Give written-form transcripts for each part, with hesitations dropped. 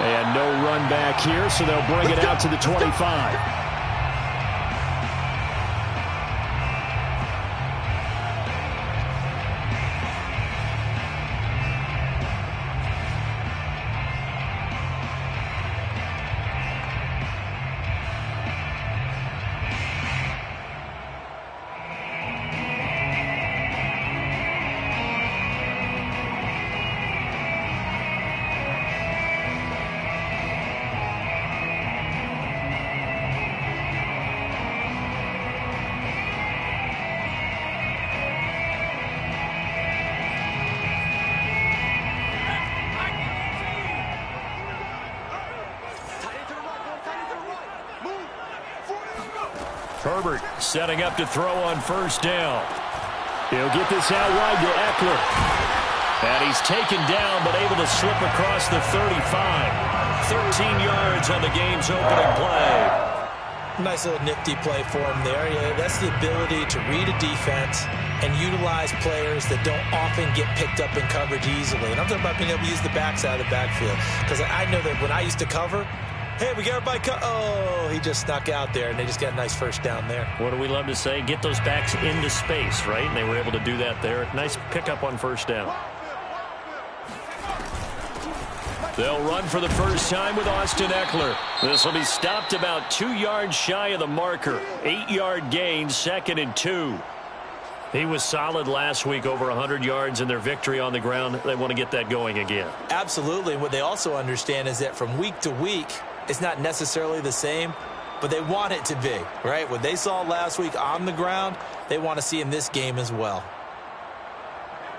And no run back here, so they'll bring it out to the 25. Herbert setting up to throw on first down. He'll get this out wide to Eckler. And he's taken down but able to slip across the 35. 13 yards on the game's opening play. Nice little nifty play for him there. Yeah, that's the ability to read a defense and utilize players that don't often get picked up in coverage easily. And I'm talking about being able to use the backside of the backfield. Because I know that when I used to cover, hey, we got everybody oh, he just snuck out there, and they just got a nice first down there. What do we love to say? Get those backs into space, right? And they were able to do that there. Nice pickup on first down. They'll run for the first time with Austin Eckler. This will be stopped about 2 yards shy of the marker. 8-yard gain, 2nd and 2. He was solid last week, over 100 yards in their victory on the ground. They want to get that going again. Absolutely. What they also understand is that from week to week, it's not necessarily the same, but they want it to be, right? What they saw last week on the ground, they want to see in this game as well.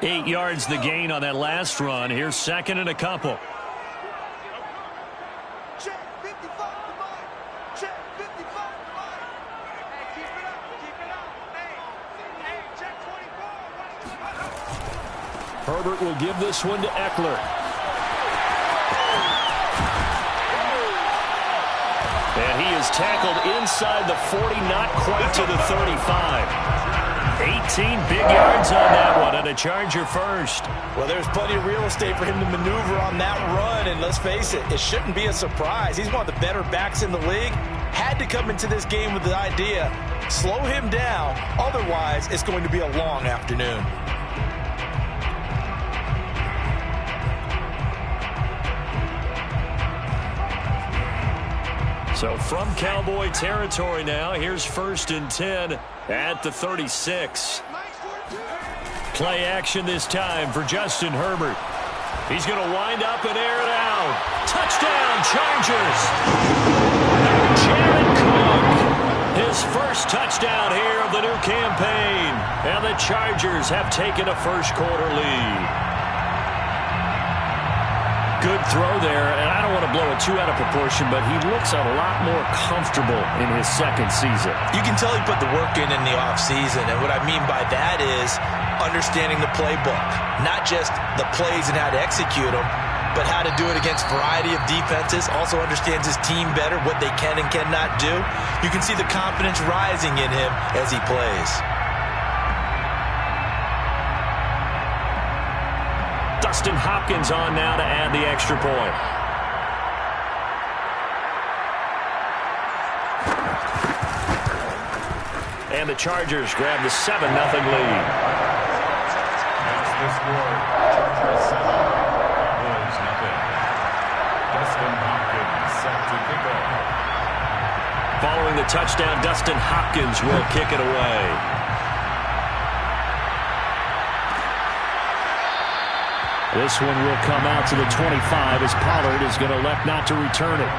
8 yards the gain on that last run. Here's 2nd and a couple. Herbert will give this one to Eckler. And he is tackled inside the 40, not quite to the 35. 18 big yards on that one, and a Charger first. Well, there's plenty of real estate for him to maneuver on that run, and let's face it, it shouldn't be a surprise. He's one of the better backs in the league. Had to come into this game with the idea, slow him down, otherwise it's going to be a long afternoon. So from Cowboy territory now, here's 1st and 10 at the 36. Play action this time for Justin Herbert. He's going to wind up and air it out. Touchdown, Chargers! Jared Cook, his first touchdown here of the new campaign. And the Chargers have taken a first-quarter lead. Good throw there, and I don't want to blow it too out of proportion, but he looks a lot more comfortable in his second season. You can tell he put the work in the offseason, and what I mean by that is understanding the playbook. Not just the plays and how to execute them, but how to do it against a variety of defenses. Also understands his team better, what they can and cannot do. You can see the confidence rising in him as he plays. Dustin Hopkins on now to add the extra point. And the Chargers grab the 7-0 lead. That's the score. Chargers 7, Cowboys 0. Dustin Hopkins set to kick off. Following the touchdown, Dustin Hopkins will kick it away. This one will come out to the 25 as Pollard is going to elect not to return it.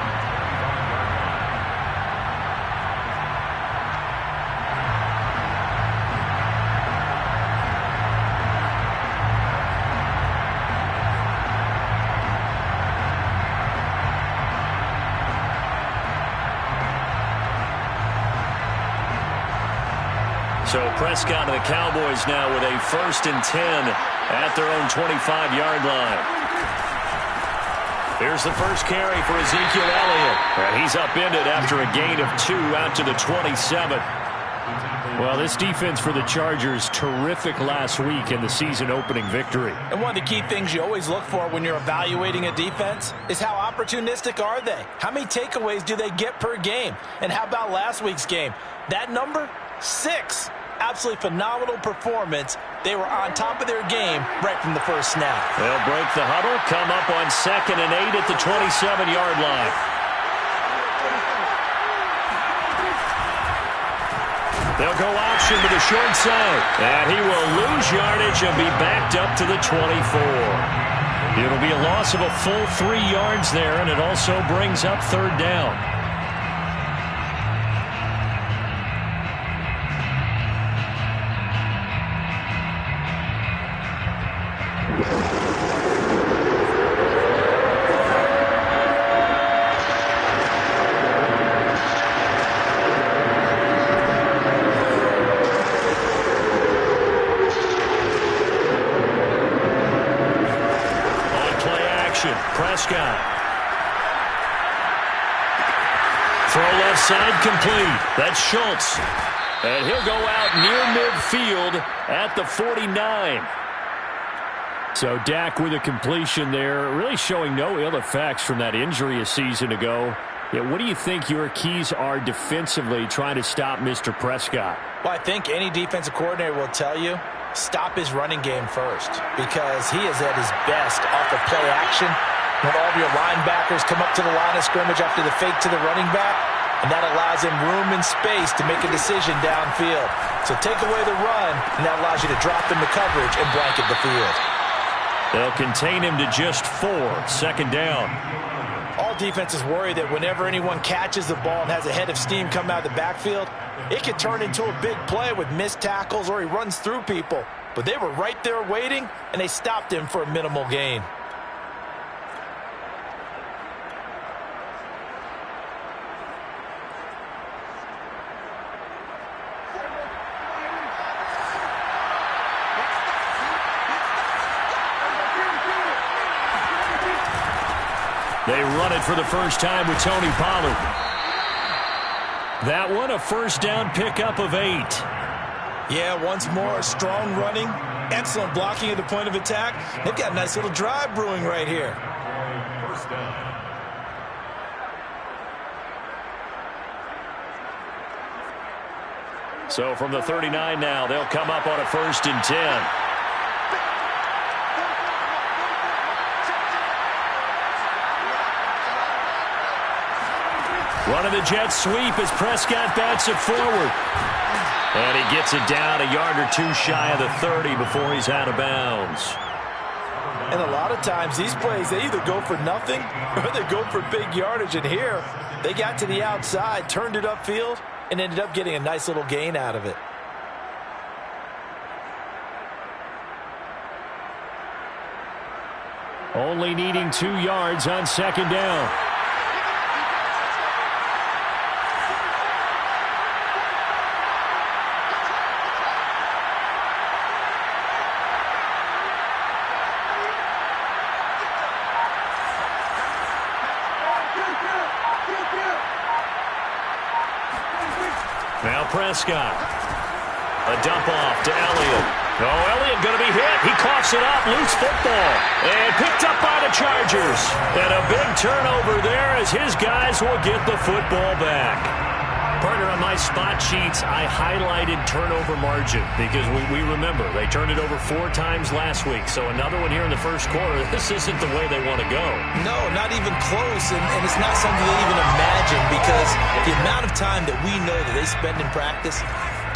So Prescott and the Cowboys now with a 1st and 10 at their own 25-yard line. Here's the first carry for Ezekiel Elliott. And he's upended after a gain of 2 out to the 27. Well, this defense for the Chargers, terrific last week in the season-opening victory. And one of the key things you always look for when you're evaluating a defense is how opportunistic are they? How many takeaways do they get per game? And how about last week's game? That number, 6. Absolutely phenomenal performance. They were on top of their game right from the first snap. They'll break the huddle, come up on 2nd and 8 at the 27-yard line. They'll go option to the short side. And he will lose yardage and be backed up to the 24. It'll be a loss of a full 3 yards there, and it also brings up 3rd down. Prescott. Throw left side complete. That's Schultz. And he'll go out near midfield at the 49. So Dak with a completion there, really showing no ill effects from that injury a season ago. Yeah, what do you think your keys are defensively trying to stop Mr. Prescott? Well, I think any defensive coordinator will tell you, stop his running game first, because he is at his best off the play action when all of your linebackers come up to the line of scrimmage after the fake to the running back, and that allows him room and space to make a decision downfield. So take away the run, and that allows you to drop into coverage and blanket the field. They'll contain him to just 4, 2nd down. All defenses worry that whenever anyone catches the ball and has a head of steam come out of the backfield, it can turn into a big play with missed tackles or he runs through people. But they were right there waiting, and they stopped him for a minimal gain. They run it for the first time with Tony Pollard. That one, a 1st down pickup of 8. Yeah, once more, strong running, excellent blocking at the point of attack. They've got a nice little drive brewing right here. 1st down. So from the 39 now, they'll come up on a 1st and 10. Running the jet sweep as Prescott bats it forward. And he gets it down a yard or 2 shy of the 30 before he's out of bounds. And a lot of times these plays, they either go for nothing or they go for big yardage. And here, they got to the outside, turned it upfield, and ended up getting a nice little gain out of it. Only needing 2 yards on 2nd down. Now Prescott. A dump off to Elliott. Oh, Elliott going to be hit. He coughs it up. Loose football. And picked up by the Chargers. And a big turnover there as his guys will get the football back. Partner, on my spot sheets, I highlighted turnover margin because we remember they turned it over 4 times last week. So another one here in the first quarter. This isn't the way they want to go. No, not even close. And it's not something they even imagine, because the amount of time that we know that they spend in practice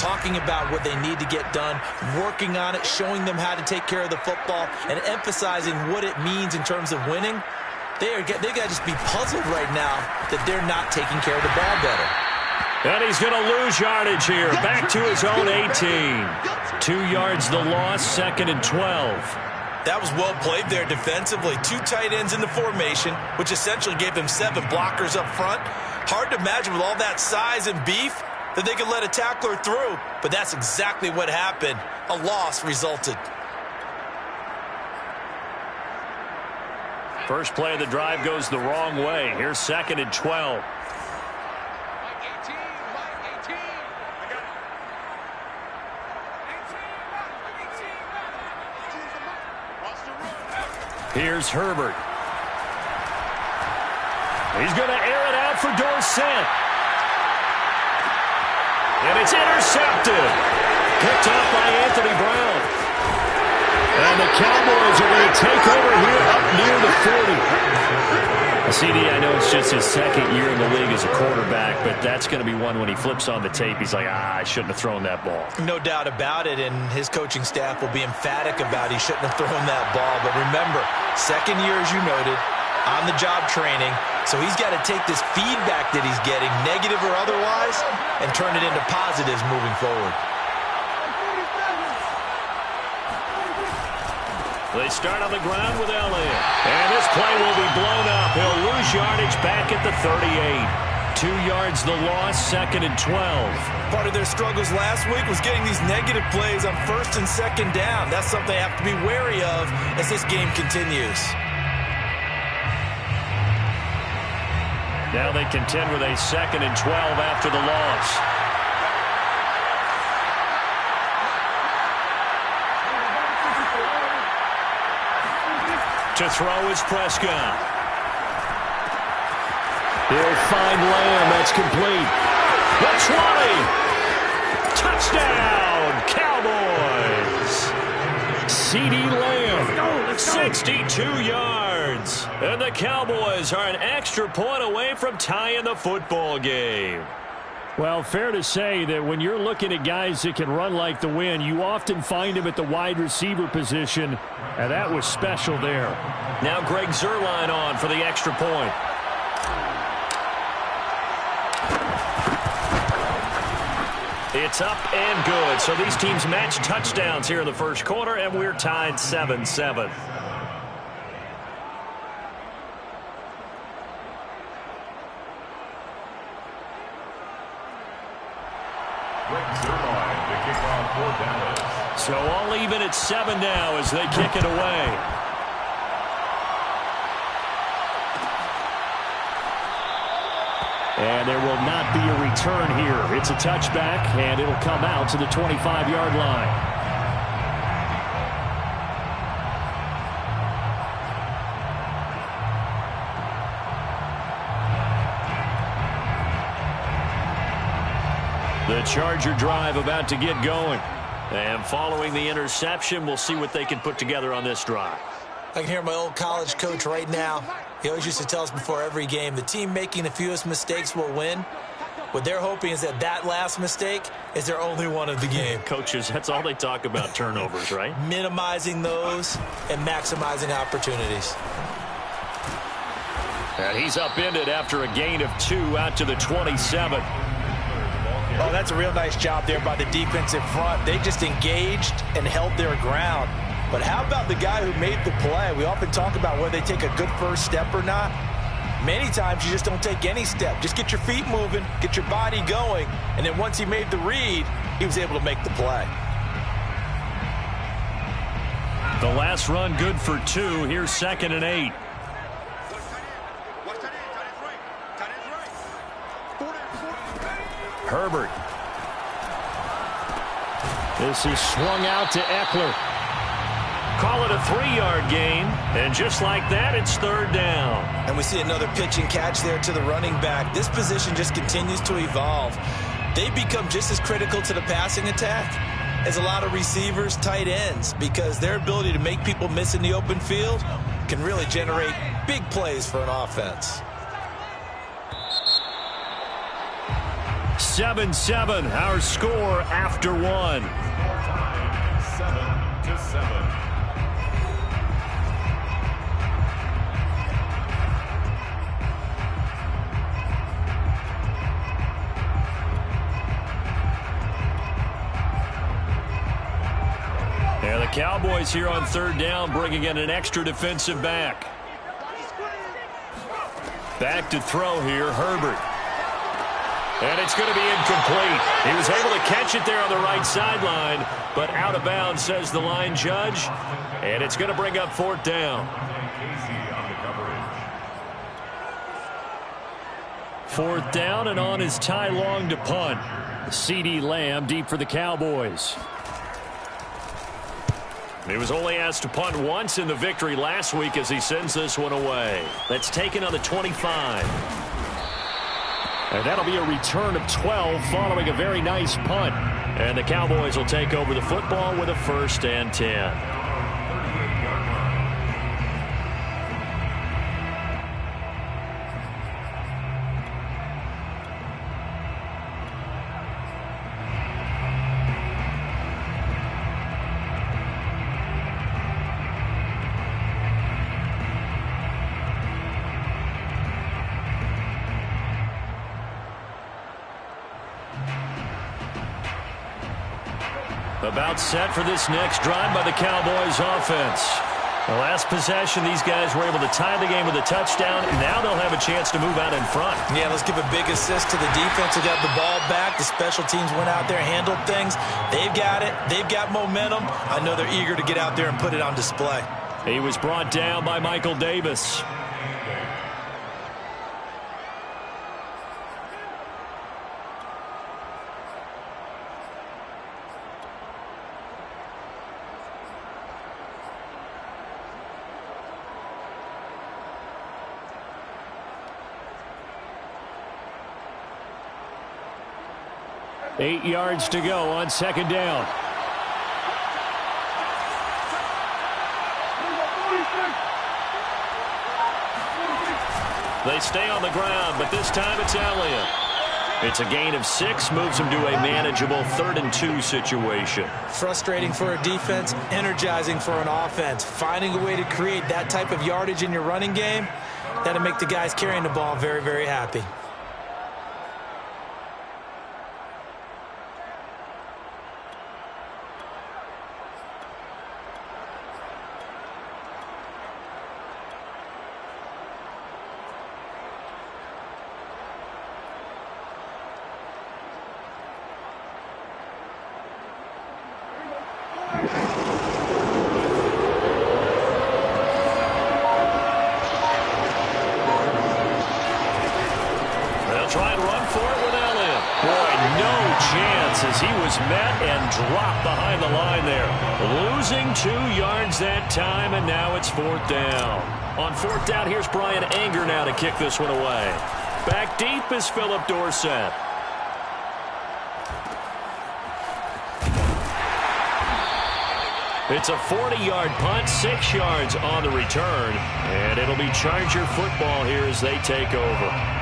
talking about what they need to get done, working on it, showing them how to take care of the football, and emphasizing what it means in terms of winning, they got to just be puzzled right now that they're not taking care of the ball better. And he's going to lose yardage here. Back to his own 18. 2 yards the loss, 2nd and 12. That was well played there defensively. 2 tight ends in the formation, which essentially gave them 7 blockers up front. Hard to imagine with all that size and beef that they could let a tackler through, but that's exactly what happened. A loss resulted. First play of the drive goes the wrong way. Here's 2nd and 12. Here's Herbert. He's going to air it out for Dorsett. And it's intercepted. Picked off by Anthony Brown. And the Cowboys are going to take over here up near the 40. CD, I know it's just his second year in the league as a quarterback, but that's going to be one when he flips on the tape. He's like, I shouldn't have thrown that ball. No doubt about it, and his coaching staff will be emphatic about he shouldn't have thrown that ball. But remember, second year, as you noted, on-the-job training, so he's got to take this feedback that he's getting, negative or otherwise, and turn it into positives moving forward. They start on the ground with Elliott. And this play will be blown up. He'll lose yardage back at the 38. 2 yards the loss, 2nd and 12. Part of their struggles last week was getting these negative plays on 1st and 2nd down. That's something they have to be wary of as this game continues. Now they contend with a 2nd and 12 after the loss. To throw is Prescott. He'll find Lamb. That's complete. The 20. Touchdown, Cowboys. CD Lamb, 62 yards. And the Cowboys are an extra point away from tying the football game. Well, fair to say that when you're looking at guys that can run like the wind, you often find them at the wide receiver position, and that was special there. Now Greg Zuerlein on for the extra point. It's up and good. So these teams match touchdowns here in the first quarter, and we're tied 7-7. So all even at 7 now as they kick it away. And there will not be a return here. It's a touchback, and it'll come out to the 25-yard line. The Charger drive about to get going. And following the interception, we'll see what they can put together on this drive. I can hear my old college coach right now. He always used to tell us before every game, the team making the fewest mistakes will win. What they're hoping is that that last mistake is their only one of the game. Coaches, that's all they talk about, turnovers, right? Minimizing those and maximizing opportunities. And he's upended after a gain of 2 out to the 27. Oh, that's a real nice job there by the defensive front. They just engaged and held their ground. But how about the guy who made the play? We often talk about whether they take a good first step or not. Many times you just don't take any step. Just get your feet moving, get your body going, and then once he made the read, he was able to make the play. The last run good for 2. Here's 2nd and 8. Herbert. This is swung out to Eckler. Call it a 3-yard gain, and just like that, it's 3rd down. And we see another pitch and catch there to the running back. This position just continues to evolve. They become just as critical to the passing attack as a lot of receivers, tight ends, because their ability to make people miss in the open field can really generate big plays for an offense. 7-7, our score after 1. 7-7. And the Cowboys here on 3rd down, bringing in an extra defensive back. Back to throw here, Herbert. And it's going to be incomplete. He was able to catch it there on the right sideline, but out of bounds, says the line judge. And it's going to bring up 4th down. 4th down, and on is Ty Long to punt. CD Lamb deep for the Cowboys. He was only asked to punt once in the victory last week as he sends this one away. That's taken on the 25. And that'll be a return of 12 following a very nice punt. And the Cowboys will take over the football with a 1st and 10. About set for this next drive by the Cowboys offense. The last possession, these guys were able to tie the game with a touchdown. Now they'll have a chance to move out in front. Yeah, let's give a big assist to the defense who got the ball back. The special teams went out there, handled things. They've got it. They've got momentum. I know they're eager to get out there and put it on display. He was brought down by Michael Davis. Eight yards to go on 2nd down. They stay on the ground, but this time it's Elliott. It's a gain of 6, moves him to a manageable 3rd and 2 situation. Frustrating for a defense, energizing for an offense. Finding a way to create that type of yardage in your running game, that'll make the guys carrying the ball very, very happy. Try and run for it with Elliott. Boy, no chance as he was met and dropped behind the line there. Losing 2 yards that time, and now it's 4th down. On 4th down, here's Brian Anger now to kick this one away. Back deep is Philip Dorsett. It's a 40-yard punt, 6 yards on the return, and it'll be Charger football here as they take over.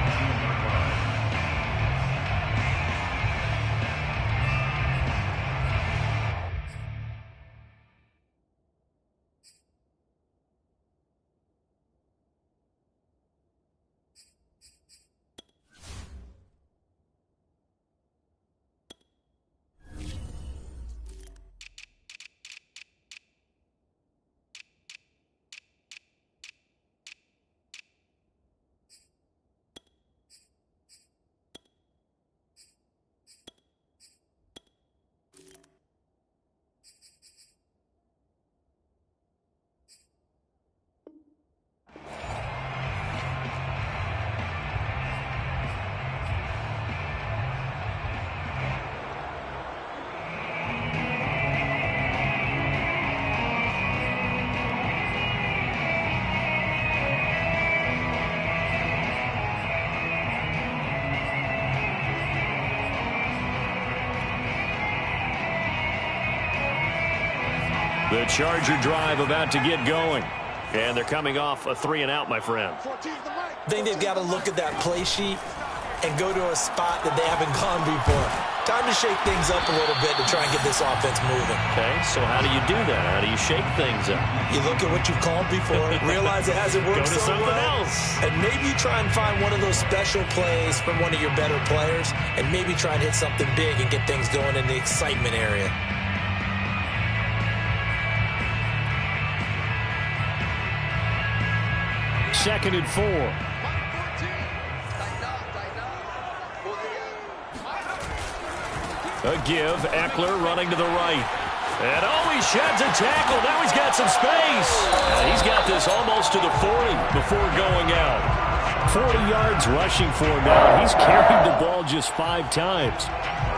The Charger drive about to get going. And they're coming off a 3-and-out, my friend. I think they've got to look at that play sheet and go to a spot that they haven't gone before. Time to shake things up a little bit to try and get this offense moving. Okay, so how do you do that? How do you shake things up? You look at what you've called before, realize it hasn't worked so well. Go to something else. And maybe you try and find one of those special plays from one of your better players, and maybe try and hit something big and get things going in the excitement area. Second and 4. A give. Eckler running to the right. And he sheds a tackle. Now he's got some space. He's got this almost to the 40 before going out. 40 yards rushing for him now. He's carried the ball just 5 times.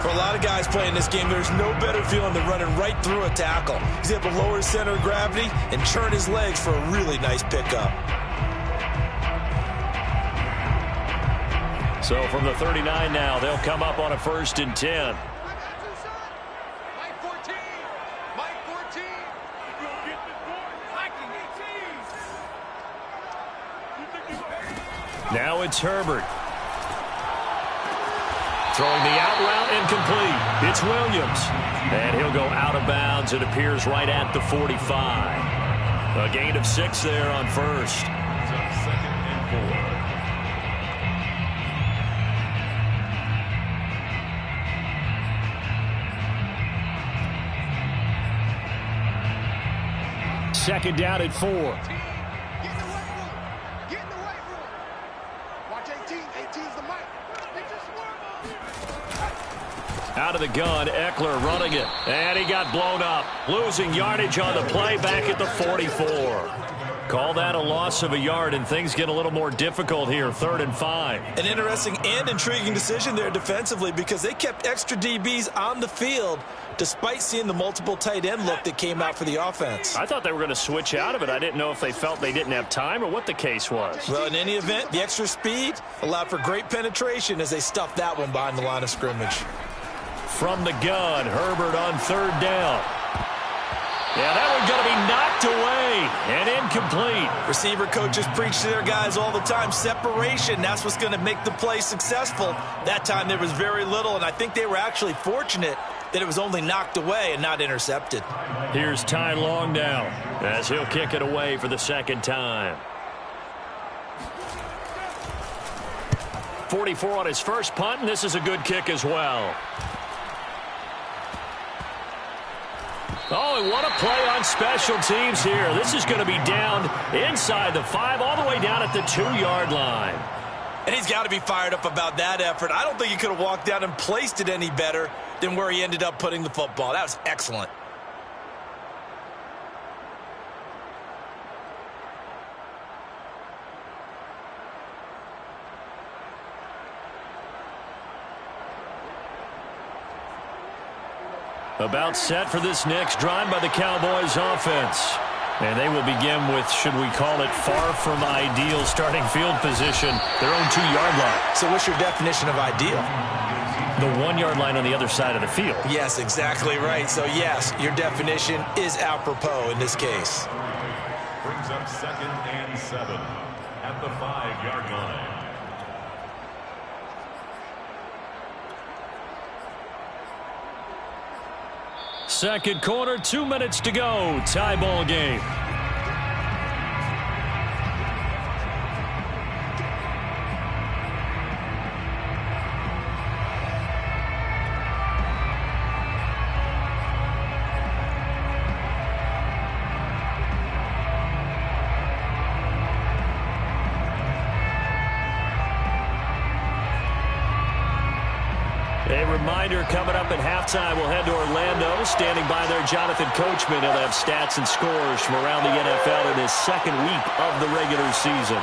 For a lot of guys playing this game, there's no better feeling than running right through a tackle. He's able to lower his center of gravity and churn his legs for a really nice pickup. So from the 39 now, they'll come up on a 1st and 10. Now it's Herbert. Throwing the out route incomplete. It's Williams. And he'll go out of bounds. It appears right at the 45. A gain of 6 there on 1st. 2nd and 4. Second down at 4. Out of the gun, Eckler running it. And he got blown up. Losing yardage on the play back at the 44. Call that a loss of a yard, and things get a little more difficult here. 3rd and 5. An interesting and intriguing decision there defensively because they kept extra DBs on the field despite seeing the multiple tight end look that came out for the offense. I thought they were going to switch out of it. I didn't know if they felt they didn't have time or what the case was. Well, in any event, the extra speed allowed for great penetration as they stuffed that one behind the line of scrimmage. From the gun, Herbert on 3rd down. Yeah, that one's going to be knocked away and incomplete. Receiver coaches preach to their guys all the time. Separation, that's what's going to make the play successful. That time there was very little, and I think they were actually fortunate that it was only knocked away and not intercepted. Here's Ty Long now as he'll kick it away for the 2nd time. 44 on his first punt, and this is a good kick as well. Oh, and what a play on special teams here. This is going to be down inside the 5, all the way down at the 2-yard line. And he's got to be fired up about that effort. I don't think he could have walked down and placed it any better than where he ended up putting the football. That was excellent. About set for this next drive by the Cowboys offense. And they will begin with, should we call it, far from ideal starting field position, their own 2-yard line. So what's your definition of ideal? The 1-yard line on the other side of the field. Yes, exactly right. So, yes, your definition is apropos in this case. Brings up 2nd and 7 at the 5-yard line. Second quarter, 2 minutes to go. Tie ball game. A reminder, coming up at halftime, we'll head to Orlando. Standing by there, Jonathan Coachman. He'll have stats and scores from around the NFL in his 2nd week of the regular season.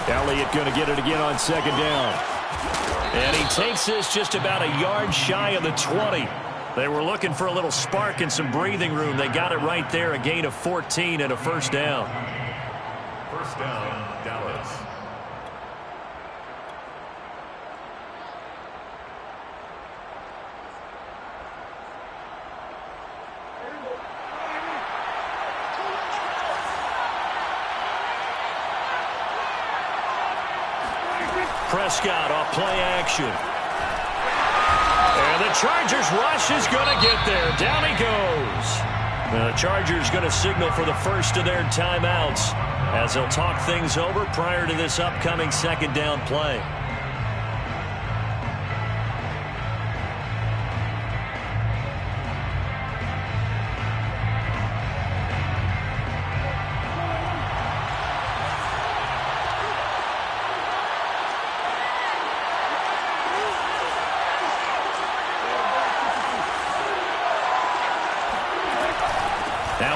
Elliott going to get it again on 2nd down. And he takes this just about a yard shy of the 20. They were looking for a little spark and some breathing room. They got it right there, a gain of 14 and a 1st down. 1st down, Dallas. Prescott off play action. And the Chargers rush is going to get there. Down he goes. The Chargers going to signal for the first of their timeouts as they'll talk things over prior to this upcoming 2nd down play.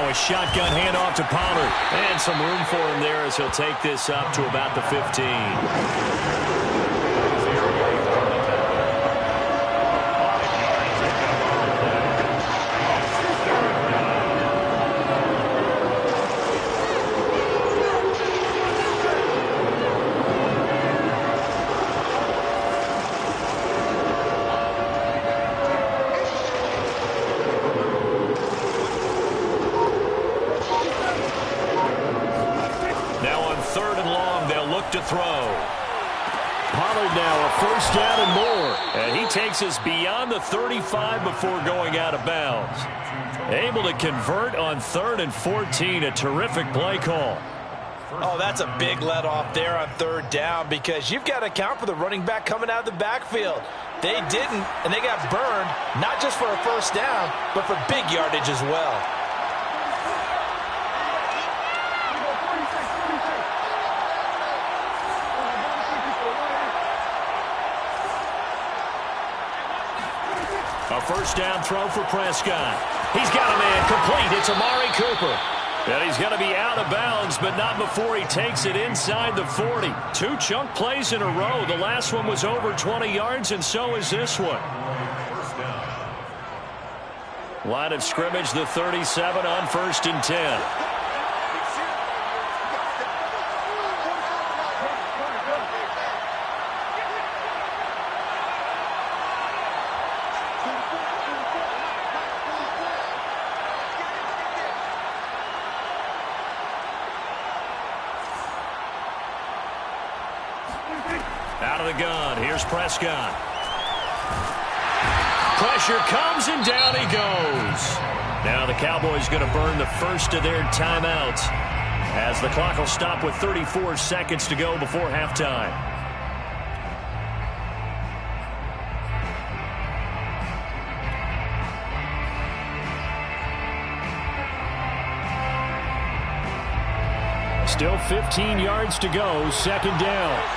Now a shotgun handoff to Pollard. And some room for him there as he'll take this up to about the 15. To throw. Pollard now a first down and more. And he takes us beyond the 35 before going out of bounds. Able to convert on 3rd and 14. A terrific play call. Oh, that's a big let off there on 3rd down because you've got to account for the running back coming out of the backfield. They didn't, and they got burned, not just for a first down, but for big yardage as well. A first down throw for Prescott. He's got a man complete. It's Amari Cooper. And he's going to be out of bounds, but not before he takes it inside the 40. 2 chunk plays in a row. The last one was over 20 yards, and so is this one. Line of scrimmage, the 37 on 1st and 10. Out of the gun, here's Prescott. Pressure comes, and down he goes. Now the Cowboys going to burn the first of their timeouts as the clock will stop with 34 seconds to go before halftime. Still 15 yards to go, 2nd down.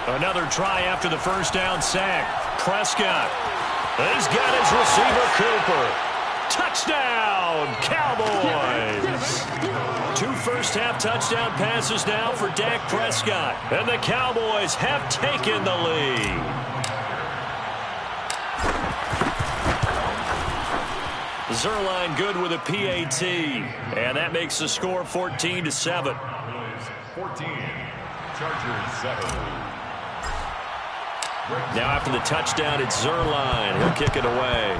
Another try after the first down sack. Prescott. He's got his receiver, Cooper. Touchdown, Cowboys. 2 first-half touchdown passes now for Dak Prescott. And the Cowboys have taken the lead. Zuerlein good with a PAT. And that makes the score 14-7. 14. Chargers 7. Now after the touchdown, it's Zuerlein. He'll kick it away.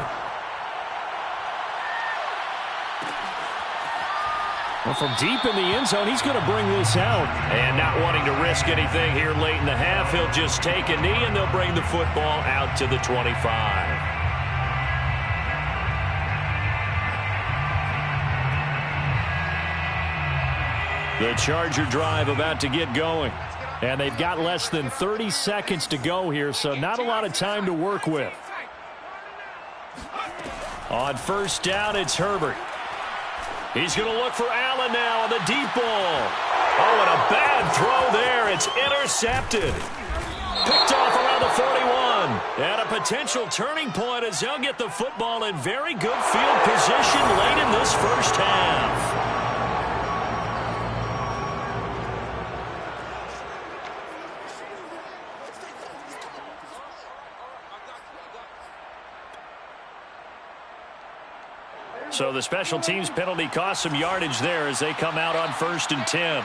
Well, from deep in the end zone, he's going to bring this out. And not wanting to risk anything here late in the half, he'll just take a knee, and they'll bring the football out to the 25. The Charger drive about to get going. And they've got less than 30 seconds to go here, so not a lot of time to work with. On first down, it's Herbert. He's going to look for Allen now on the deep ball. Oh, and a bad throw there. It's intercepted. Picked off around the 41. And a potential turning point as they'll get the football in very good field position late in this first half. So the special teams penalty cost some yardage there as they come out on 1st and 10.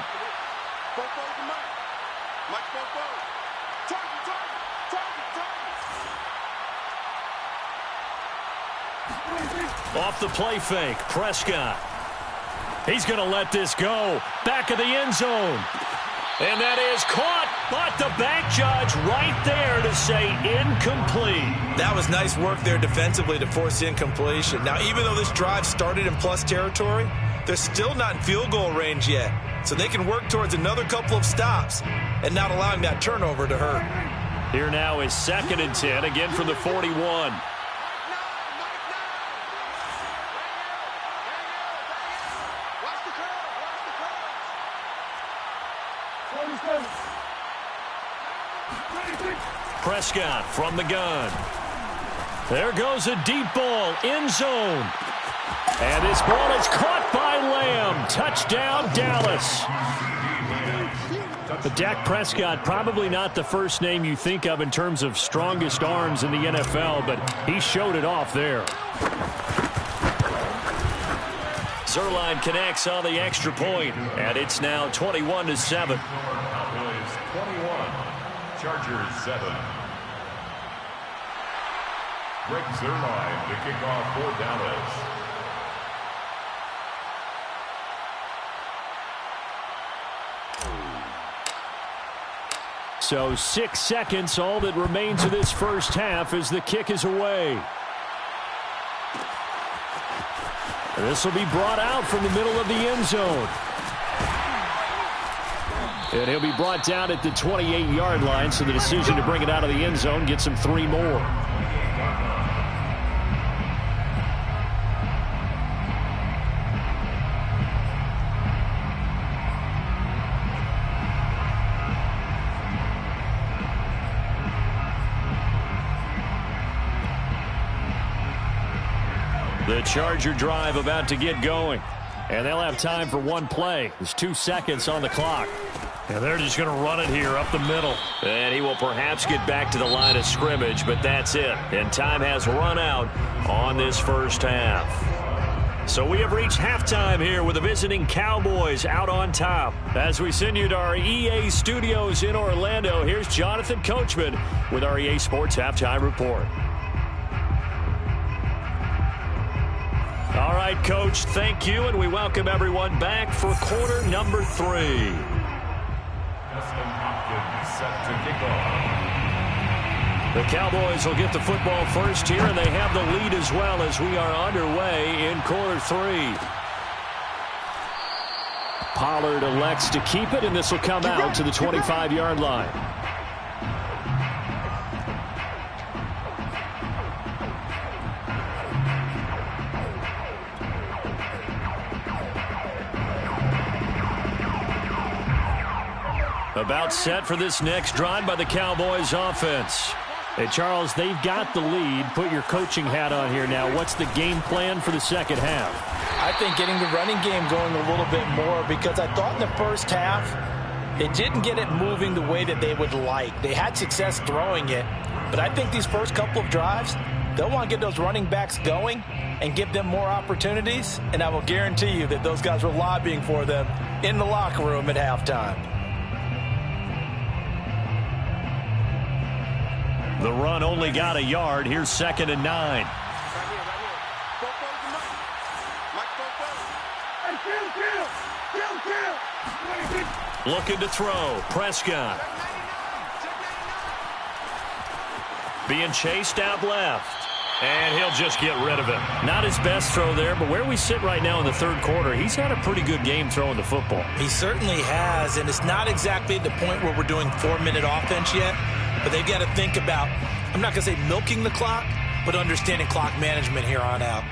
Off the play fake, Prescott. He's going to let this go. Back of the end zone. And that is caught, but the back judge right there to say incomplete. That was nice work there defensively to force incompletion. Now, even though this drive started in plus territory, they're still not in field goal range yet. So they can work towards another couple of stops and not allowing that turnover to hurt. Here now is 2nd and 10, again from the 41. Prescott from the gun. There goes a deep ball, end zone. And this ball is caught by Lamb. Touchdown, Dallas. But Dak Prescott, probably not the first name you think of in terms of strongest arms in the NFL, but he showed it off there. Zuerlein connects on the extra point, and it's now 21-7. Cowboys 21, Chargers 7. Greg Zuerlein to kick off for Dallas. So 6 seconds, all that remains of this first half as the kick is away. This will be brought out from the middle of the end zone. And he'll be brought down at the 28-yard line, so the decision to bring it out of the end zone gets him 3 more. The Charger drive about to get going. And they'll have time for one play. There's 2 seconds on the clock. And they're just going to run it here up the middle. And he will perhaps get back to the line of scrimmage, but that's it. And time has run out on this first half. So we have reached halftime here with the visiting Cowboys out on top. As we send you to our EA studios in Orlando, here's Jonathan Coachman with our EA Sports Halftime Report. All right, Coach, thank you, and we welcome everyone back for quarter number 3. Dustin Hopkins set to kick off. The Cowboys will get the football first here, and they have the lead as well as we are underway in quarter 3. Pollard elects to keep it, and this will come out to the 25-yard line. About set for this next drive by the Cowboys offense. Hey, Charles, they've got the lead. Put your coaching hat on here now. What's the game plan for the second half? I think getting the running game going a little bit more, because I thought in the first half they didn't get it moving the way that they would like. They had success throwing it, but I think these first couple of drives, they'll want to get those running backs going and give them more opportunities, and I will guarantee you that those guys were lobbying for them in the locker room at halftime. The run only got a yard. Here's 2nd and 9. Looking to throw. Prescott. Being chased out left. And he'll just get rid of it. Not his best throw there, but where we sit right now in the third quarter, he's had a pretty good game throwing the football. He certainly has, and it's not exactly the point where we're doing 4-minute offense yet. But they've got to think about, I'm not going to say milking the clock, but understanding clock management here on out.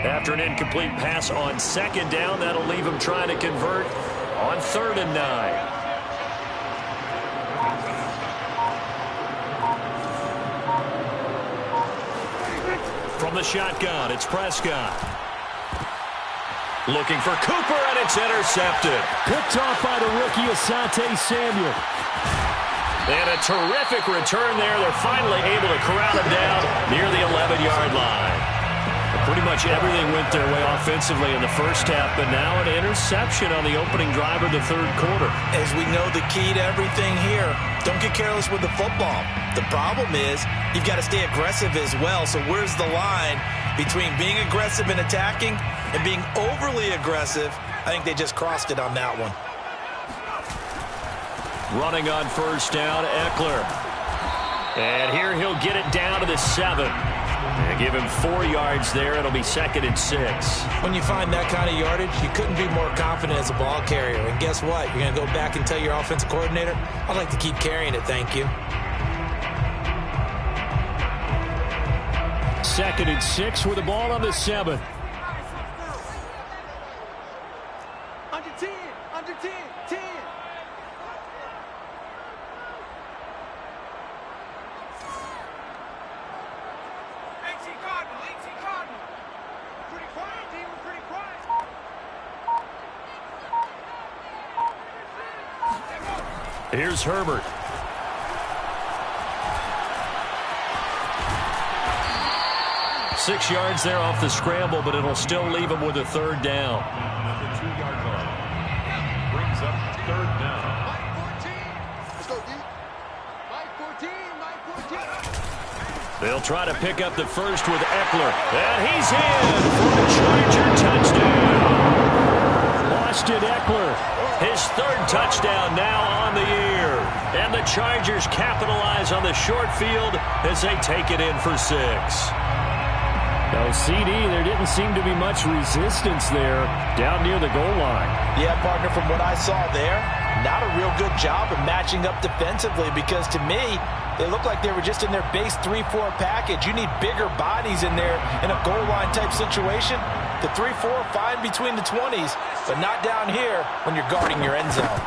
After an incomplete pass on 2nd down, that'll leave him trying to convert on 3rd and 9. From the shotgun, it's Prescott. Looking for Cooper, and it's intercepted. Picked off by the rookie Asante Samuel. And a terrific return there. They're finally able to corral him down near the 11-yard line. Pretty much everything went their way offensively in the first half, but now an interception on the opening drive of the third quarter. As we know, the key to everything here, don't get careless with the football. The problem is you've got to stay aggressive as well. So where's the line between being aggressive and attacking and being overly aggressive? I think they just crossed it on that one. Running on first down, Eckler. And here he'll get it down to the 7. And give him 4 yards there. It'll be 2nd and 6. When you find that kind of yardage, you couldn't be more confident as a ball carrier. And guess what? You're going to go back and tell your offensive coordinator, I'd like to keep carrying it, thank you. 2nd and 6 with the ball on the 7. Under 10, under 10, 10. Pretty quiet, team. We're pretty quiet. Here's Herbert. Six yards there off the scramble, but it'll still leave him with a 3rd down. At the 2-yard line. Brings up 3rd down. Mike 14. Let's go, D. Mike 14, Mike 14. They'll try to pick up the first with Eckler. And he's in for the Charger touchdown. Austin Eckler, his 3rd touchdown now on the year. And the Chargers capitalize on the short field as they take it in for 6. Now, CD, there didn't seem to be much resistance there down near the goal line. Yeah, partner, from what I saw there, not a real good job of matching up defensively because to me, they looked like they were just in their base 3-4 package. You need bigger bodies in there in a goal line type situation. The 3-4 fine between the 20s, but not down here when you're guarding your end zone.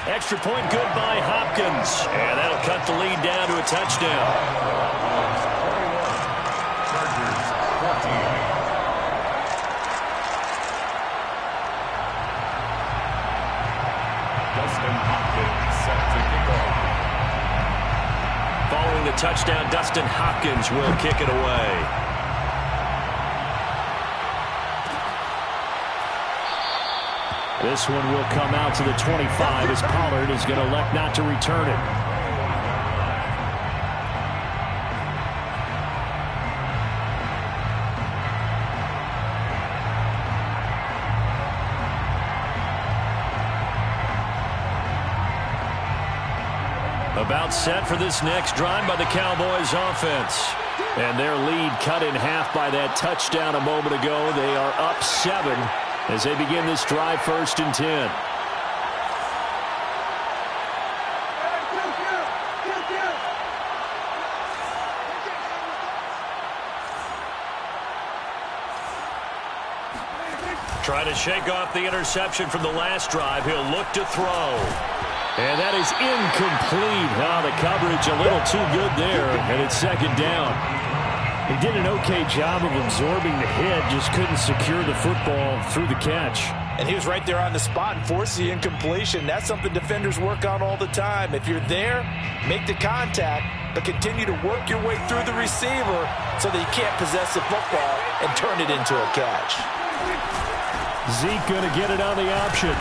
Extra point good by Hopkins. And that'll cut the lead down to a touchdown. Following the touchdown, Dustin Hopkins will kick it away. This one will come out to the 25 as Pollard is going to elect not to return it. About set for this next drive by the Cowboys offense. And their lead cut in half by that touchdown a moment ago. They are up 7 as they begin this drive 1st and 10. Trying to shake off the interception from the last drive. He'll look to throw. And that is incomplete. The coverage a little too good there, and it's 2nd down. He did an okay job of absorbing the hit, just couldn't secure the football through the catch. And he was right there on the spot and forced the incompletion. That's something defenders work on all the time. If you're there, make the contact, but continue to work your way through the receiver so that you can't possess the football and turn it into a catch. Zeke going to get it on the option.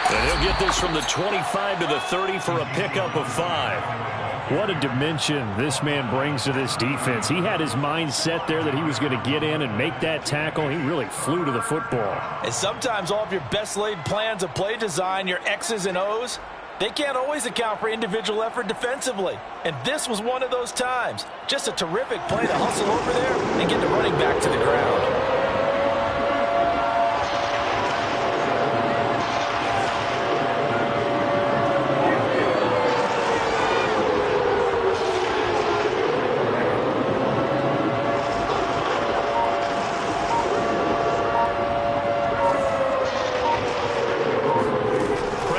And he'll get this from the 25 to the 30 for a pickup of 5. What a dimension this man brings to this defense. He had his mind set there that he was going to get in and make that tackle. He really flew to the football. And sometimes all of your best laid plans of play design, your X's and O's, they can't always account for individual effort defensively. And this was one of those times. Just a terrific play to hustle over there and get the running back to the ground.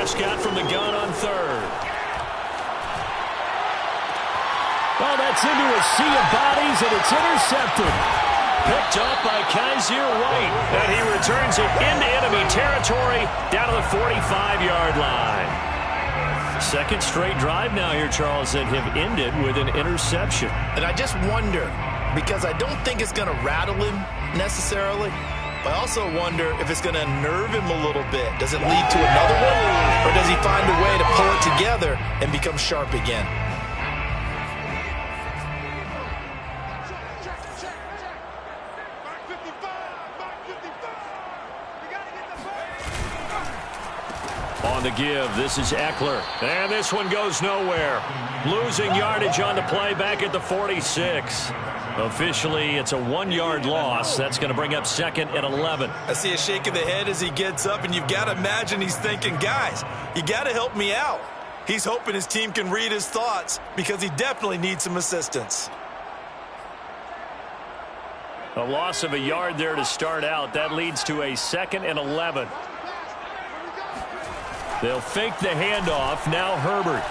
Prescott from the gun on 3rd. Oh, that's into a sea of bodies, and it's intercepted. Picked up by Kaiser White, and he returns it into enemy territory down to the 45-yard line. 2nd straight drive now here, Charles, that have ended with an interception. And I just wonder, because I don't think it's going to rattle him necessarily, but I also wonder if it's going to nerve him a little bit. Does it lead to another one, or does he find a way to pull it together and become sharp again? On the give, this is Eckler. And this one goes nowhere. Losing yardage on the play back at the 46. Officially, it's a 1-yard loss. That's going to bring up 2nd and 11. I see a shake of the head as he gets up, and you've got to imagine he's thinking, guys, you got to help me out. He's hoping his team can read his thoughts because he definitely needs some assistance. A loss of a yard there to start out. That leads to a 2nd and 11. They'll fake the handoff. Now Herbert.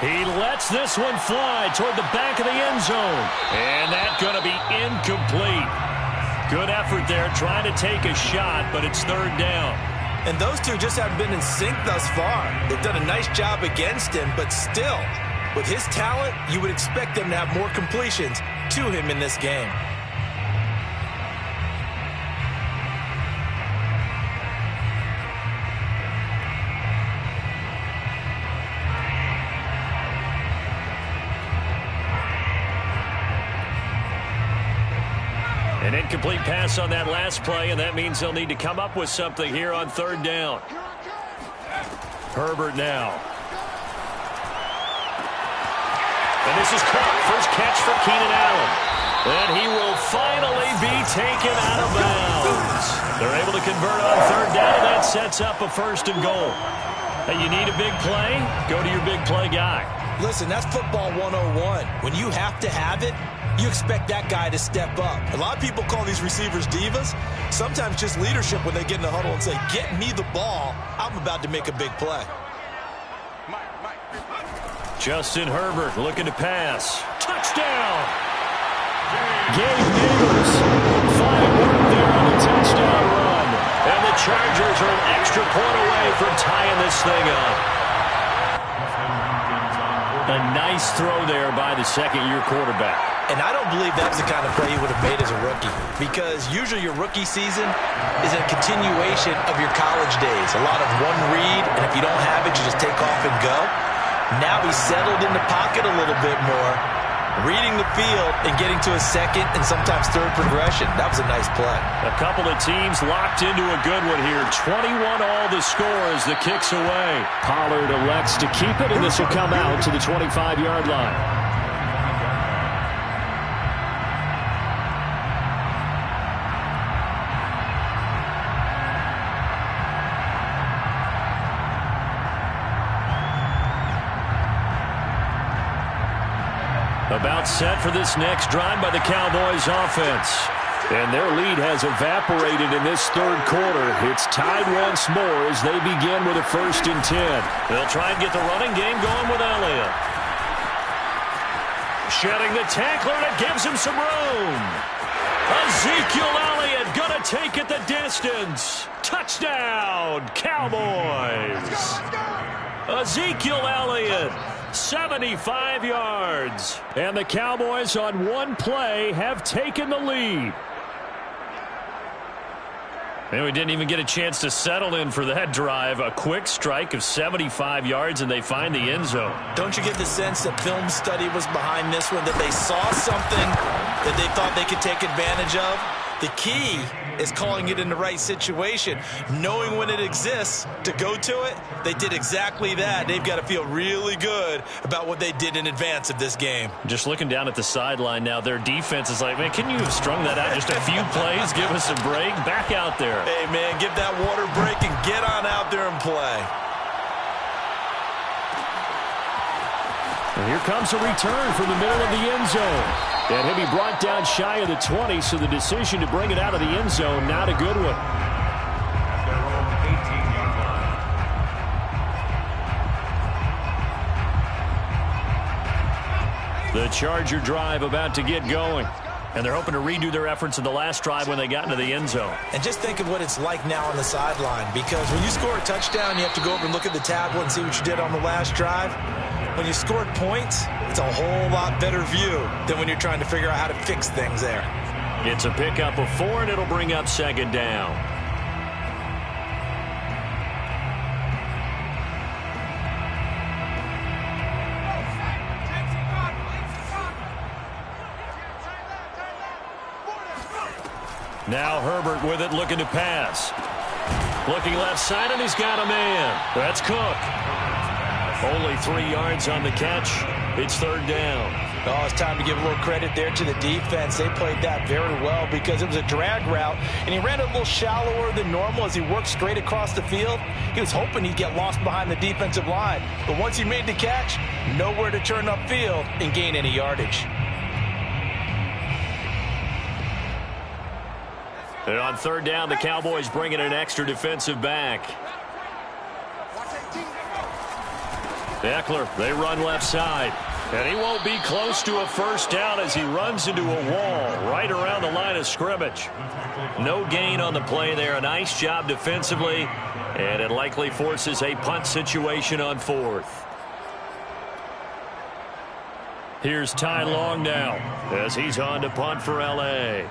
He lets this one fly toward the back of the end zone. And that's going to be incomplete. Good effort there trying to take a shot, but it's 3rd down. And those two just haven't been in sync thus far. They've done a nice job against him, but still, with his talent, you would expect them to have more completions to him in this game. An incomplete pass on that last play, and that means they'll need to come up with something here on 3rd down. Herbert now. And this is caught. First catch for Keenan Allen. And he will finally be taken out of bounds. They're able to convert on 3rd down. That sets up a 1st and goal. Hey, you need a big play? Go to your big play guy. Listen, that's football 101. When you have to have it, you expect that guy to step up. A lot of people call these receivers divas. Sometimes just leadership when they get in the huddle and say, get me the ball. I'm about to make a big play. Justin Herbert looking to pass. Touchdown! Gabe Davis. Fine work there on the touchdown run. And the Chargers are an extra point away from tying this thing up. A nice throw there by the 2nd-year quarterback. And I don't believe that's the kind of play he would have made as a rookie, because usually your rookie season is a continuation of your college days. A lot of one read, and if you don't have it, you just take off and go. Now he's settled in the pocket a little bit more, reading the field and getting to a 2nd and sometimes 3rd progression. That was a nice play. A couple of teams locked into a good one here. 21 all the score as the kick's away. Pollard elects to keep it, and this will come out to the 25-yard line. About set for this next drive by the Cowboys offense. And their lead has evaporated in this 3rd quarter. It's tied once more as they begin with a 1st and 10. They'll try and get the running game going with Elliott. Shedding the tackler, and it gives him some room. Ezekiel Elliott gonna take it the distance. Touchdown, Cowboys. Ezekiel Elliott. 75 yards. And the Cowboys on one play have taken the lead. And we didn't even get a chance to settle in for that drive. A quick strike of 75 yards, and they find the end zone. Don't you get the sense that film study was behind this one, that they saw something that they thought they could take advantage of? The key is calling it in the right situation, knowing when it exists to go to it. They did exactly that. They've got to feel really good about what they did in advance of this game. Just looking down at the sideline now, their defense is like, man, can you have strung that out just a few plays? Give us a break. Back out there. Hey, man, give that water break and get on out there and play. And here comes a return from the middle of the end zone. And he'll be brought down shy of the 20, so the decision to bring it out of the end zone, not a good one. The Charger drive about to get going. And they're hoping to redo their efforts in the last drive when they got into the end zone. And just think of what it's like now on the sideline, because when you score a touchdown, you have to go over and look at the tablet and see what you did on the last drive. When you scored points, it's a whole lot better view than when you're trying to figure out how to fix things there. It's a pickup of 4, and it'll bring up 2nd down. Now Herbert with it, looking to pass. Looking left side, and he's got a man. That's Cook. Only 3 yards on the catch. It's 3rd down. Oh, it's time to give a little credit there to the defense. They played that very well because it was a drag route, and he ran a little shallower than normal as he worked straight across the field. He was hoping he'd get lost behind the defensive line, but once he made the catch, nowhere to turn upfield and gain any yardage. And on third down, the Cowboys bring in an extra defensive back. Eckler, they run left side. And he won't be close to a first down as he runs into a wall right around the line of scrimmage. No gain on the play there. A nice job defensively. And it likely forces a punt situation on fourth. Here's Ty Long now as he's on to punt for L.A.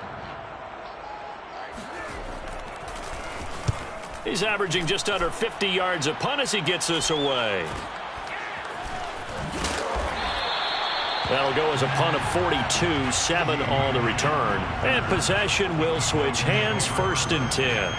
He's averaging just under 50 yards a punt as he gets this away. That'll go as a punt of 42, 7 on the return. And possession will switch hands, first and 10.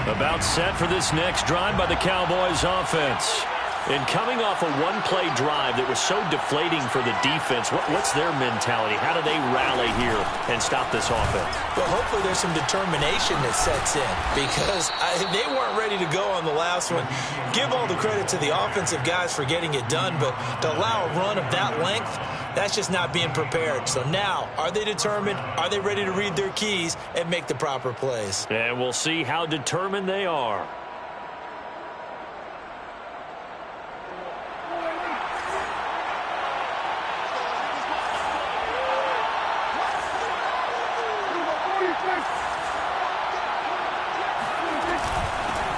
About set for this next drive by the Cowboys offense. And coming off a one-play drive that was so deflating for the defense, what's their mentality? How do they rally here and stop this offense? Well, hopefully there's some determination that sets in because they weren't ready to go on the last one. Give all the credit to the offensive guys for getting it done, but to allow a run of that length, that's just not being prepared. So now, are they determined? Are they ready to read their keys and make the proper plays? And we'll see how determined they are.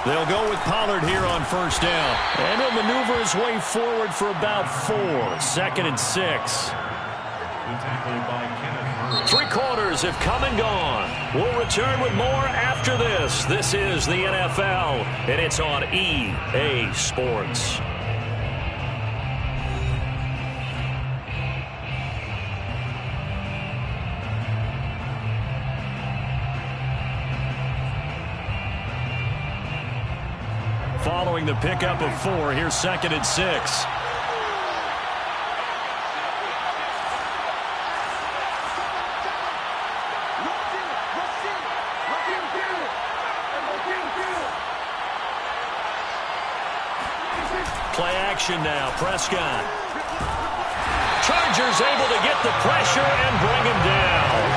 They'll go with Pollard here on first down. And he'll maneuver his way forward for about 4. Second and 6. Three quarters have come and gone. We'll return with more after this. This is the NFL, and it's on EA Sports. Following the pickup of 4, here's second and 6. Play action now, Prescott. Chargers able to get the pressure and bring him down.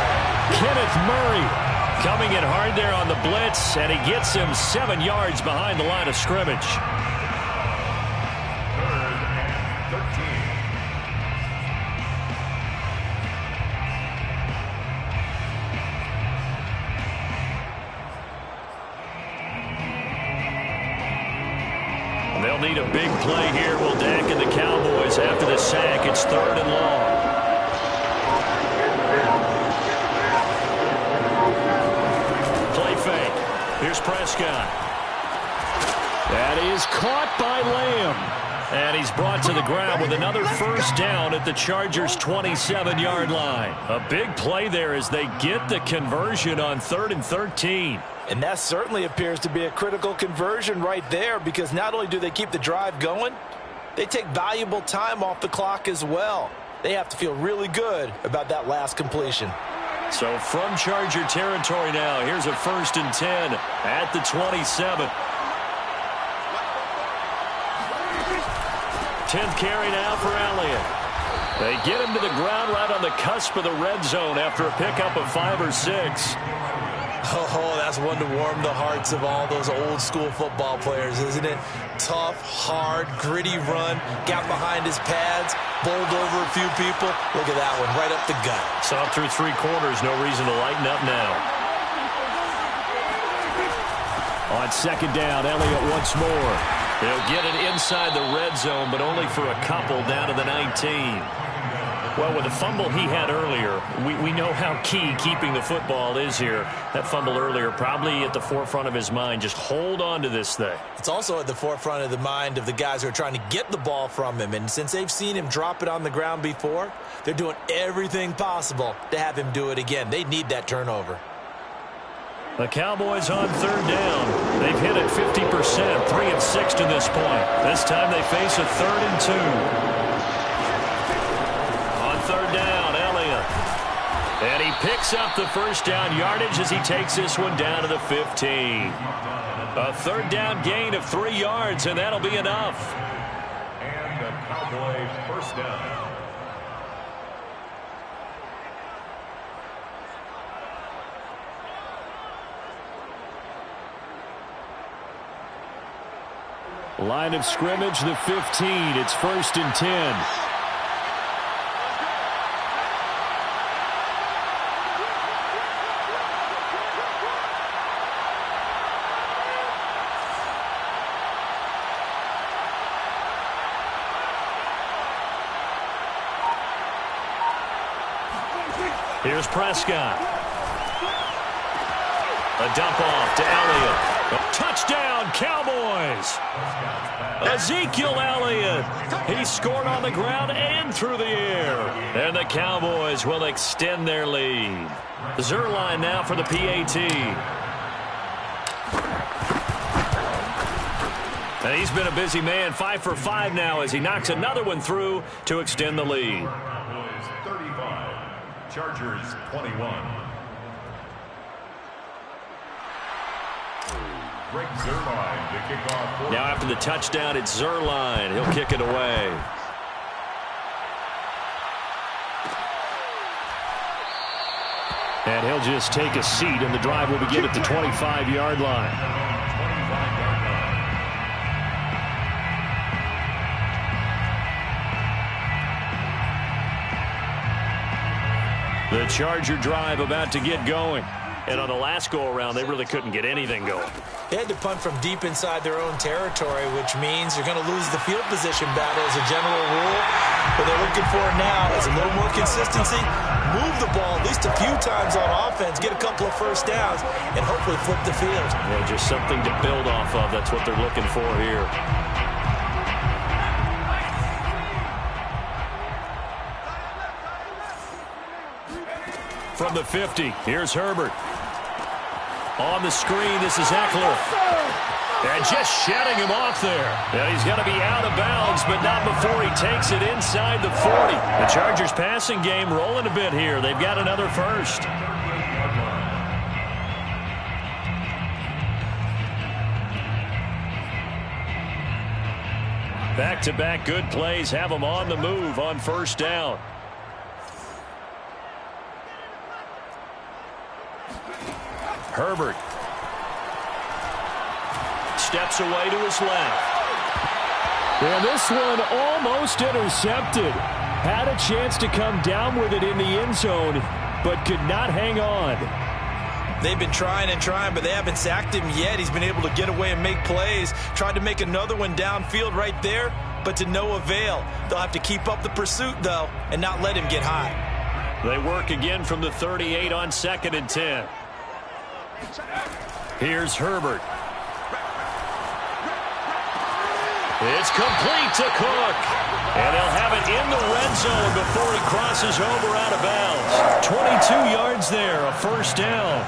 Kenneth Murray coming in hard there on the blitz, and he gets him 7 yards behind the line of scrimmage. 3rd and 13. They'll need a big play here. Will Dak and the Cowboys after the sack. It's 3rd and long. Here's Prescott. That is caught by Lamb. And he's brought to the ground with another first down at the Chargers' 27-yard line. A big play there as they get the conversion on 3rd and 13. And that certainly appears to be a critical conversion right there because not only do they keep the drive going, they take valuable time off the clock as well. They have to feel really good about that last completion. So from Charger territory now, here's a 1st and 10 at the 27. 10th carry now for Elliott. They get him to the ground right on the cusp of the red zone after a pickup of 5 or 6. Oh, that's one to warm the hearts of all those old school football players, isn't it? Tough, hard, gritty run, got behind his pads, bowled over a few people. Look at that one, right up the gut. Saw through 3 quarters, no reason to lighten up now. On 2nd down, Elliott once more. They'll get it inside the red zone, but only for a couple down to the 19. Well, with the fumble he had earlier, we know how key keeping the football is here. That fumble earlier probably at the forefront of his mind. Just hold on to this thing. It's also at the forefront of the mind of the guys who are trying to get the ball from him. And since they've seen him drop it on the ground before, they're doing everything possible to have him do it again. They need that turnover. The Cowboys on third down. They've hit it 50%, 3 of 6 to this point. This time they face a 3rd and 2. On third down, Elliott. And he picks up the first down yardage as he takes this one down to the 15. A third down gain of 3 yards, and that'll be enough. And a Cowboy first down. Line of scrimmage, the 15. It's 1st and 10. Here's Prescott. A dump off to Elliott. Touchdown, Cowboys! Ezekiel Elliott. He scored on the ground and through the air. And the Cowboys will extend their lead. Zuerlein now for the PAT. And he's been a busy man, 5 for 5 now as he knocks another one through to extend the lead. Cowboys 35, Chargers 21. Greg Zuerlein to kick off. Now after the touchdown, it's Zuerlein. He'll kick it away. And he'll just take a seat, and the drive will begin at the 25-yard line. 25-yard line. The Charger drive about to get going. And on the last go-around, they really couldn't get anything going. They had to punt from deep inside their own territory, which means you're going to lose the field position battle as a general rule. What they're looking for now is a little more consistency, move the ball at least a few times on offense, get a couple of first downs, and hopefully flip the field. Well, just something to build off of. That's what they're looking for here. From the 50, here's Herbert. On the screen, this is Eckler. And just shutting him off there. Now he's going to be out of bounds, but not before he takes it inside the 40. The Chargers passing game rolling a bit here. They've got another first. Back-to-back good plays have them on the move on first down. Herbert steps away to his left. And this one almost intercepted. Had a chance to come down with it in the end zone, but could not hang on. They've been trying and trying, but they haven't sacked him yet. He's been able to get away and make plays. Tried to make another one downfield right there, but to no avail. They'll have to keep up the pursuit, though, and not let him get high. They work again from the 38 on 2nd and 10. Here's Herbert. It's complete to Cook. And they'll have it in the red zone before he crosses over out of bounds. 22 yards there, a first down.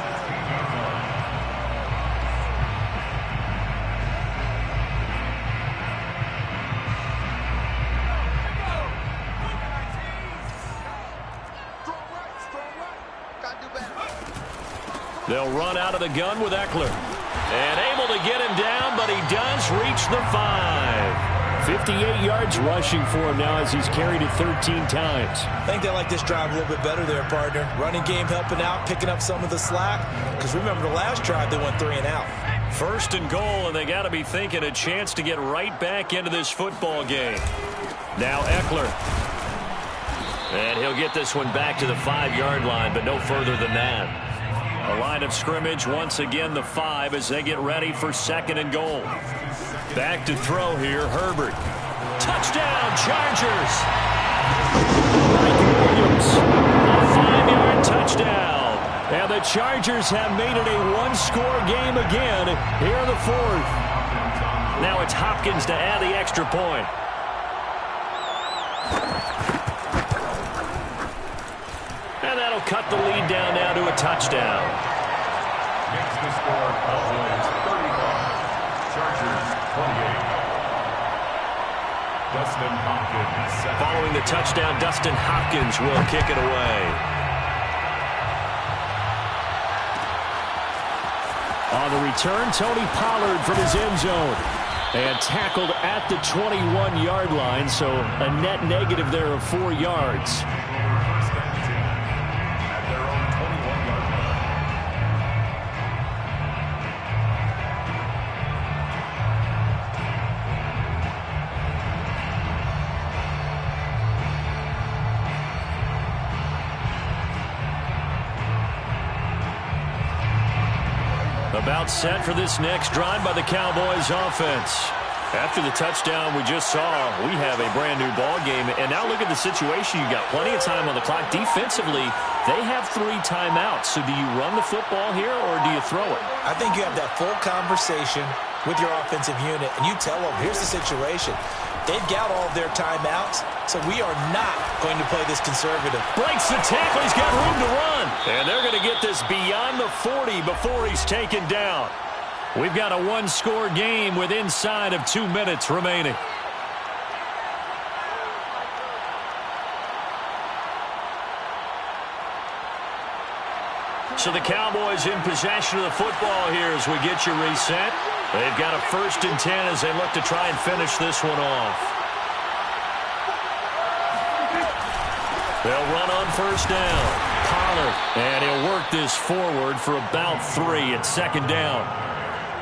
They'll run out of the gun with Eckler. And able to get him down, but he does reach the 5. 58 yards rushing for him now as he's carried it 13 times. I think they like this drive a little bit better there, partner. Running game helping out, picking up some of the slack. Because remember the last drive, they went 3 and out. 1st and goal, and they got to be thinking a chance to get right back into this football game. Now Eckler. And he'll get this one back to the 5-yard line, but no further than that. A line of scrimmage, once again the 5 as they get ready for 2nd and goal. Back to throw here, Herbert. Touchdown, Chargers! Mike Williams, a 5-yard touchdown. And the Chargers have made it a 1-score game again here in the 4th. Now it's Hopkins to add the extra point. And that'll cut the lead down now to a touchdown. score, Cowboys 31, Chargers 28. Dustin Hopkins set. Following the touchdown, Dustin Hopkins will kick it away. On the return, Tony Pollard from his end zone. And tackled at the 21-yard line, so a net negative there of 4 yards. First and 10 at their own 21-yard line. About set for this next drive by the Cowboys offense. After the touchdown we just saw, we have a brand new ball game. And now look at the situation. You got plenty of time on the clock. Defensively, they have 3 timeouts. So do you run the football here or do you throw it? I think you have that full conversation with your offensive unit, and you tell them, here's the situation. They've got all of their timeouts, so we are not going to play this conservative. Breaks the tackle. He's got room to run. And they're going to get this beyond the 40 before he's taken down. We've got a 1-score game with inside of 2 minutes remaining. So the Cowboys in possession of the football here as we get you reset. They've got a 1st and 10 as they look to try and finish this one off. They'll run on 1st down. Pollard, and he'll work this forward for about 3 at 2nd down.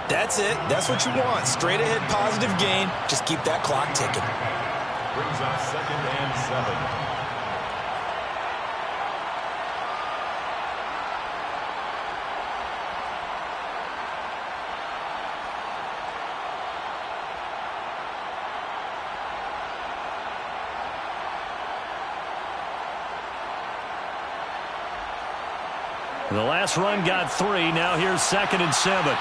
That's it. That's what you want. Straight ahead positive gain. Just keep that clock ticking. Brings up 2nd and 7. The last run got 3. Now here's 2nd and 7.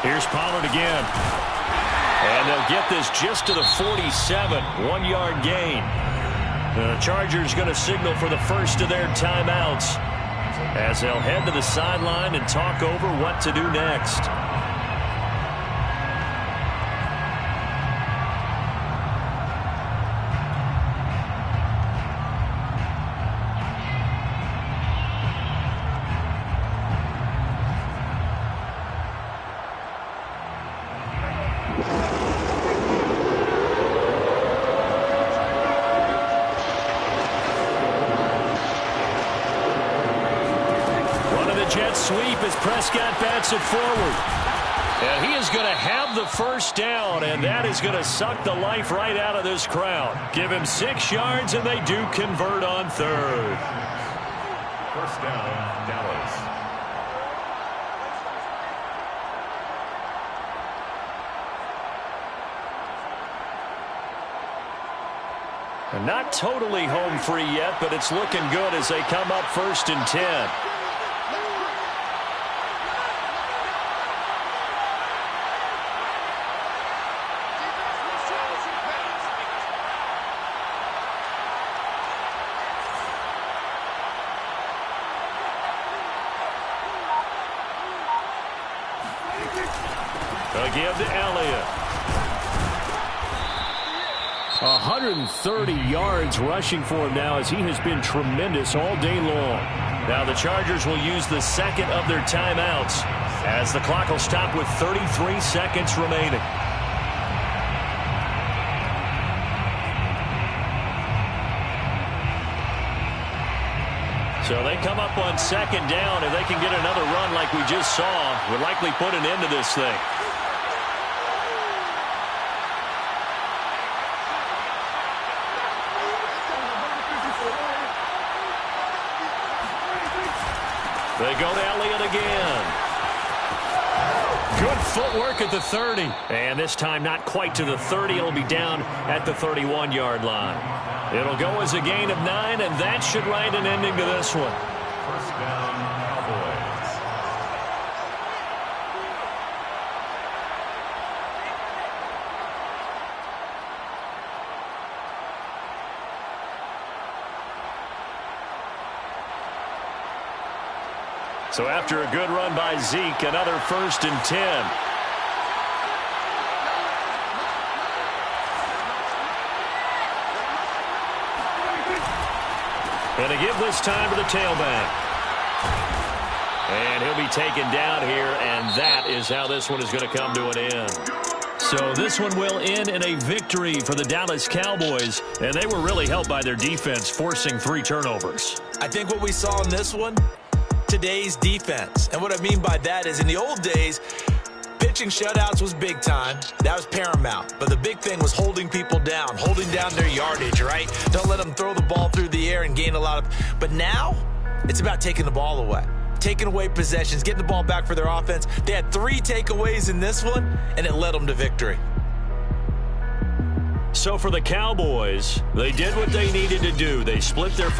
Here's Pollard again. And they'll get this just to the 47. 1-yard gain. The Chargers going to signal for the first of their timeouts as they'll head to the sideline and talk over what to do next. Jet sweep as Prescott bats it forward. And he is going to have the 1st down, and that is going to suck the life right out of this crowd. Give him 6 yards, and they do convert on 3rd. 1st down, Dallas. And not totally home free yet, but it's looking good as they come up 1st and 10. Again to Elliott. 130 yards rushing for him now as he has been tremendous all day long. Now the Chargers will use the 2nd of their timeouts as the clock will stop with 33 seconds remaining. So they come up on 2nd down. If they can get another run like we just saw, would likely put an end to this thing. They go to Elliott again. Good footwork at the 30. And this time not quite to the 30. It'll be down at the 31-yard line. It'll go as a gain of 9, and that should write an ending to this one. 1st down, Cowboys. So after a good run by Zeke, another 1st and 10. And a give this time to the tailback. And he'll be taken down here, and that is how this one is going to come to an end. So this one will end in a victory for the Dallas Cowboys, and they were really helped by their defense, forcing 3 turnovers. I think what we saw in this one, today's defense. And what I mean by that is in the old days, pitching shutouts was big time. That was paramount. But the big thing was holding people down, holding down their yardage, right? Don't let them throw the ball through the air and gain a lot of... But now, it's about taking the ball away. Taking away possessions, getting the ball back for their offense. They had 3 takeaways in this one, and it led them to victory. So for the Cowboys, they did what they needed to do. They split their first